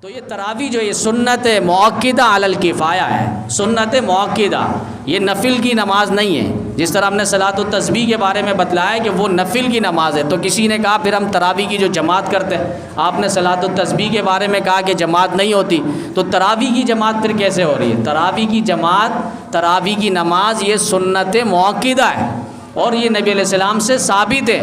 تو یہ تراویح جو یہ سنت مؤکدہ علی الکفایہ ہے، سنت مؤکدہ، یہ نفل کی نماز نہیں ہے۔ جس طرح ہم نے صلاۃ التسبیح کے بارے میں بتلایا کہ وہ نفل کی نماز ہے، تو کسی نے کہا پھر ہم تراویح کی جو جماعت کرتے ہیں، آپ نے صلاۃ التسبیح کے بارے میں کہا کہ جماعت نہیں ہوتی، تو تراویح کی جماعت پھر کیسے ہو رہی ہے؟ تراویح کی جماعت، تراویح کی نماز یہ سنت مؤکدہ ہے، اور یہ نبی علیہ السلام سے ثابت ہے۔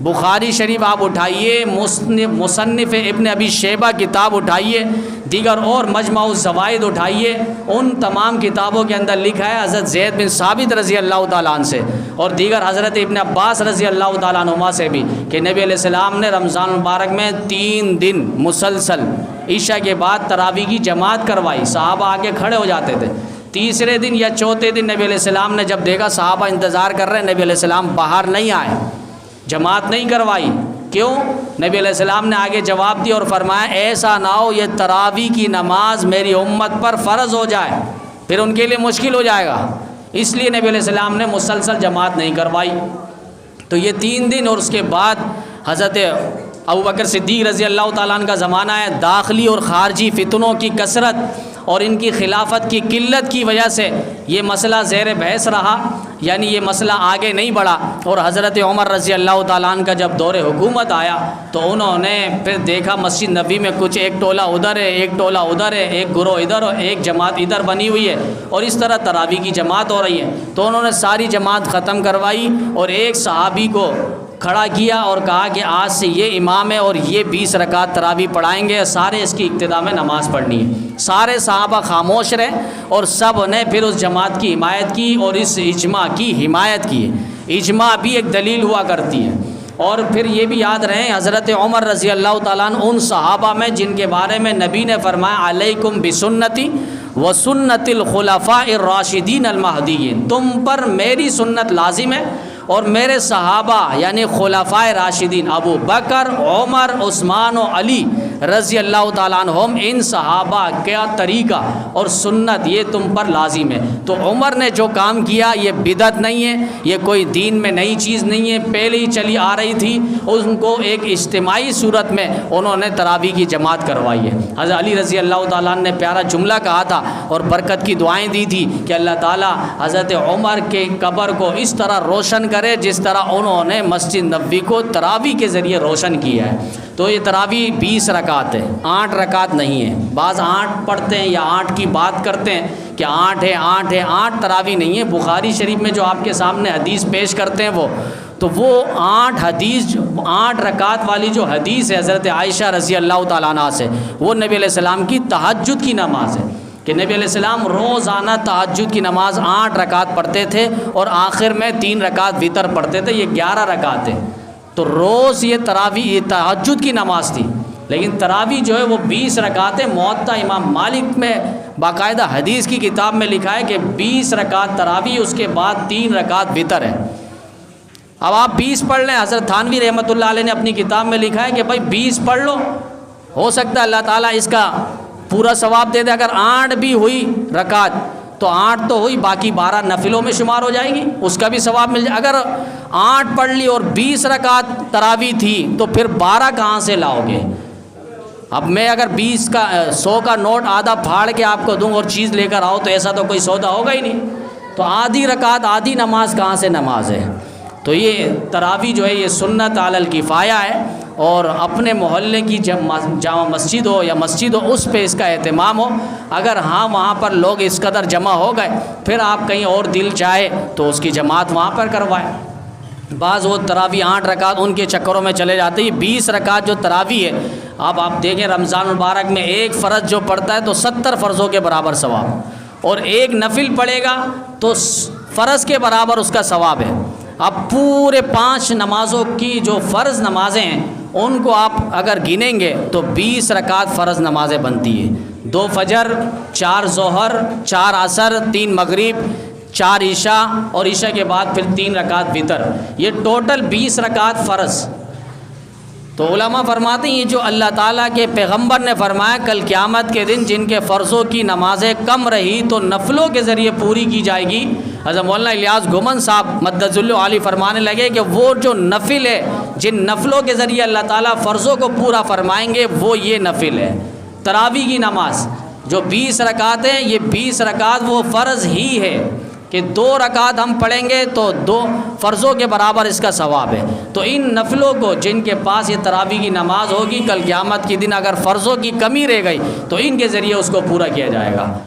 بخاری شریف آپ اٹھائیے، مصنف ابن ابی شیبہ کتاب اٹھائیے، دیگر اور مجمع الزوائد اٹھائیے، ان تمام کتابوں کے اندر لکھا ہے حضرت زید بن ثابت رضی اللہ تعالیٰ عنہ سے اور دیگر حضرت ابن عباس رضی اللہ تعالیٰ عنہما سے بھی کہ نبی علیہ السلام نے رمضان المبارک میں 3 دن مسلسل عشاء کے بعد تراویح کی جماعت کروائی، صحابہ آگے کھڑے ہو جاتے تھے۔ تیسرے دن یا چوتھے دن نبی علیہ السلام نے جب دیکھا صحابہ انتظار کر رہے ہیں، نبی علیہ السلام باہر نہیں آئے، جماعت نہیں کروائی۔ کیوں؟ نبی علیہ السلام نے آگے جواب دیا اور فرمایا ایسا نہ ہو یہ تراویح کی نماز میری امت پر فرض ہو جائے، پھر ان کے لیے مشکل ہو جائے گا، اس لیے نبی علیہ السلام نے مسلسل جماعت نہیں کروائی۔ تو یہ 3 دن، اور اس کے بعد حضرت ابوبکر صدیق رضی اللہ تعالیٰ عنہ کا زمانہ ہے، داخلی اور خارجی فتنوں کی کثرت اور ان کی خلافت کی قلت کی وجہ سے یہ مسئلہ زیر بحث رہا، یعنی یہ مسئلہ آگے نہیں بڑھا، اور حضرت عمر رضی اللہ تعالیٰ عنہ کا جب دور حکومت آیا تو انہوں نے پھر دیکھا مسجد نبوی میں کچھ ایک ٹولہ ادھر ہے، ایک ٹولہ ادھر ہے، ایک گروہ ادھر اور ایک جماعت ادھر بنی ہوئی ہے، اور اس طرح تراویح کی جماعت ہو رہی ہے۔ تو انہوں نے ساری جماعت ختم کروائی اور ایک صحابی کو کھڑا کیا اور کہا کہ آج سے یہ امام ہے اور یہ 20 رکعت تراویح پڑھائیں گے، سارے اس کی ابتدا میں نماز پڑھنی ہے۔ سارے صحابہ خاموش رہے اور سب نے پھر اس جماعت کی حمایت کی اور اس اجماع کی حمایت کی۔ اجماع بھی ایک دلیل ہوا کرتی ہے۔ اور پھر یہ بھی یاد رہے حضرت عمر رضی اللہ تعالیٰ عنہ ان صحابہ میں جن کے بارے میں نبی نے فرمایا علیکم بسنتی وسنت الخلفاء الراشدین المہدیین، تم پر میری سنت لازم ہے اور میرے صحابہ یعنی خلفائے راشدین ابو بکر، عمر، عثمان و علی رضی اللہ تعالیٰ عنہم، ان صحابہ کا طریقہ اور سنت یہ تم پر لازم ہے۔ تو عمر نے جو کام کیا یہ بدعت نہیں ہے، یہ کوئی دین میں نئی چیز نہیں ہے، پہلے ہی چلی آ رہی تھی، ان کو ایک اجتماعی صورت میں انہوں نے تراویح کی جماعت کروائی ہے۔ حضرت علی رضی اللہ تعالیٰ عنہ نے پیارا جملہ کہا تھا اور برکت کی دعائیں دی تھی کہ اللہ تعالیٰ حضرت عمر کے قبر کو اس طرح روشن کرے جس طرح انہوں نے مسجد نبوی کو تراویح کے ذریعے روشن کیا ہے۔ تو یہ تراویح 20 رکعت ہے، 8 رکعت نہیں ہے۔ بعض 8 پڑھتے ہیں یا 8 کی بات کرتے ہیں کہ 8 ہے 8 ہے، 8 تراویح نہیں ہے۔ بخاری شریف میں جو آپ کے سامنے حدیث پیش کرتے ہیں وہ 8 حدیث، 8 رکعت والی جو حدیث ہے حضرت عائشہ رضی اللہ تعالیٰ عنہا سے، وہ نبی علیہ السلام کی تہجد کی نماز ہے کہ نبی علیہ السلام روزانہ تہجد کی نماز 8 رکعت پڑھتے تھے اور آخر میں 3 رکعت وتر پڑھتے تھے، یہ 11 رکعت ہے۔ تو روز یہ تراویح، یہ تہجد کی نماز تھی، لیکن تراویح جو ہے وہ 20 رکعت ہے۔ موطا امام مالک میں باقاعدہ حدیث کی کتاب میں لکھا ہے کہ 20 رکعت تراویح، اس کے بعد 3 رکعت وتر ہے۔ اب آپ 20 پڑھ لیں، حضرت تھانوی رحمۃ اللہ علیہ نے اپنی کتاب میں لکھا ہے کہ بھائی 20 پڑھ لو، ہو سکتا ہے اللہ تعالیٰ اس کا پورا ثواب دے دے۔ اگر 8 بھی ہوئی رکعت تو 8 تو ہوئی، باقی 12 نفلوں میں شمار ہو جائے گی، اس کا بھی ثواب مل جائے۔ اگر 8 پڑھ لی اور 20 رکعت تراویح تھی تو پھر 12 کہاں سے لاؤ گے؟ اب میں اگر 20 کا 100 کا نوٹ آدھا پھاڑ کے آپ کو دوں اور چیز لے کر آؤ تو ایسا تو کوئی سودا ہوگا ہی نہیں۔ تو آدھی رکعت آدھی نماز کہاں سے نماز ہے؟ تو یہ تراویح جو ہے یہ سنت علی الکفایہ ہے، اور اپنے محلے کی جامع مسجد ہو یا مسجد ہو اس پہ اس کا اہتمام ہو۔ اگر ہاں وہاں پر لوگ اس قدر جمع ہو گئے، پھر آپ کہیں اور دل چاہے تو اس کی جماعت وہاں پر کروائیں۔ بعض وہ تراویح 8 رکعت ان کے چکروں میں چلے جاتے ہیں۔ 20 رکعت جو تراویح ہے، اب آپ دیکھیں رمضان المبارک میں ایک فرض جو پڑھتا ہے تو 70 فرضوں کے برابر ثواب، اور ایک نفل پڑھے گا تو فرض کے برابر اس کا ثواب ہے۔ اب پورے 5 نمازوں کی جو فرض نمازیں ہیں ان کو آپ اگر گنیں گے تو 20 رکعت فرض نمازیں بنتی ہیں، 2 فجر، 4 ظہر، 4 عصر، 3 مغرب، 4 عشاء، اور عشاء کے بعد پھر 3 رکعت وتر، یہ ٹوٹل 20 رکعت فرض۔ تو علماء فرماتے ہیں یہ جو اللہ تعالیٰ کے پیغمبر نے فرمایا کل قیامت کے دن جن کے فرضوں کی نمازیں کم رہی تو نفلوں کے ذریعے پوری کی جائے گی۔ حضرت مولانا الیاس گھومن صاحب مدد اللہ علی فرمانے لگے کہ وہ جو نفل ہے، جن نفلوں کے ذریعے اللہ تعالیٰ فرضوں کو پورا فرمائیں گے وہ یہ نفل ہے تراویح کی نماز جو 20 رکعت ہیں، یہ 20 رکعت وہ فرض ہی ہے کہ 2 رکعت ہم پڑھیں گے تو 2 فرضوں کے برابر اس کا ثواب ہے۔ تو ان نفلوں کو جن کے پاس یہ تراویح کی نماز ہوگی، کل قیامت کے دن اگر فرضوں کی کمی رہ گئی تو ان کے ذریعے اس کو پورا کیا جائے گا۔